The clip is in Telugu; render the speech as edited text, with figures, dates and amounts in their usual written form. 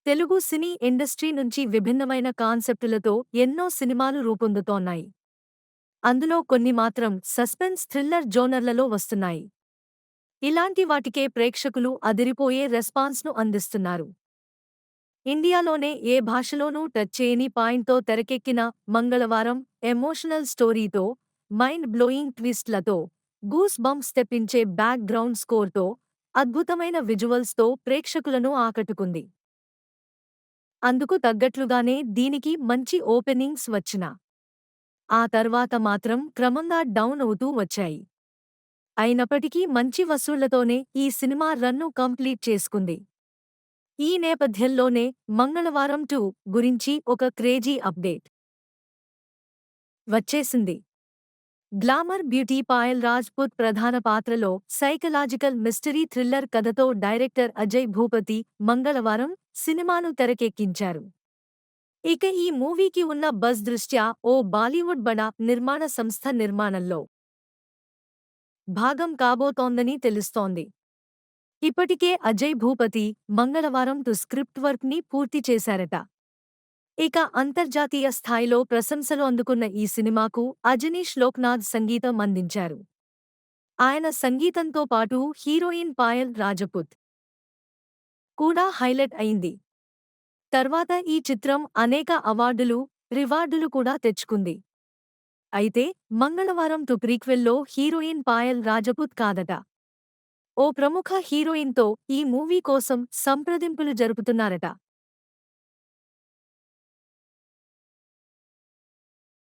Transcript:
తెలుగు సినీ ఇండస్ట్రీ నుంచి విభిన్నమైన కాన్సెప్టులతో ఎన్నో సినిమాలు రూపొందుతోన్నాయి. అందులో కొన్ని మాత్రం సస్పెన్స్ థ్రిల్లర్ జోనర్లలో వస్తున్నాయి. ఇలాంటి వాటికే ప్రేక్షకులు అదిరిపోయే రెస్పాన్స్‌ను అందిస్తున్నారు. ఇండియాలోనే ఏ భాషలోనూ టచ్ చేయని పాయింట్‌తో తెరకెక్కిన మంగళవారం ఎమోషనల్ స్టోరీతో, మైండ్ బ్లోయింగ్ ట్విస్ట్‌లతో, గూస్ బంప్స్ తెప్పించే బ్యాక్ గ్రౌండ్ స్కోర్‌తో, అద్భుతమైన విజువల్స్‌తో ప్రేక్షకులను ఆకట్టుకుంది. అందుకు తగ్గట్లుగానే దీనికి మంచి ఓపెనింగ్స్ వచ్చినా, ఆ తర్వాత మాత్రం క్రమంగా డౌన్ అవుతూ వచ్చాయి. అయినప్పటికీ మంచి వసూళ్లతోనే ఈ సినిమా రన్ను కంప్లీట్ చేసుకుంది. ఈ నేపథ్యంలోనే మంగళవారం 2 గురించి ఒక క్రేజీ అప్డేట్ వచ్చేసింది. గ్లామర్ బ్యూటీ పాయల్ రాజ్‌పుత్ ప్రధాన పాత్రలో సైకలాజికల్ మిస్టరీ థ్రిల్లర్ కథతో డైరెక్టర్ అజయ్ భూపతి మంగళవారం సినిమాను తెరకెక్కించారు. ఇక ఈ మూవీకి ఉన్న బజ్ దృష్ట్యా ఓ బాలీవుడ్ బడా నిర్మాణ సంస్థ నిర్మాణంలో భాగం కాబోతోందని తెలుస్తోంది. ఇప్పటికే అజయ్ భూపతి మంగళవారం స్క్రిప్ట్ వర్క్ ని పూర్తి చేశారట. ఇక అంతర్జాతీయ స్థాయిలో ప్రశంసలు అందుకున్న ఈ సినిమాకు అజనీష్ లోక్నాథ్ సంగీతం అందించారు. ఆయన సంగీతంతో పాటు హీరోయిన్ పాయల్ రాజపుత్ కూడా హైలైట్ అయింది. తర్వాత ఈ చిత్రం అనేక అవార్డులు, రివార్డులు కూడా తెచ్చుకుంది. అయితే మంగళవారం ప్రీక్వెల్లో హీరోయిన్ పాయల్ రాజపుత్ కాదట. ఓ ప్రముఖ హీరోయిన్‌తో ఈ మూవీ కోసం సంప్రదింపులు జరుపుతున్నారట.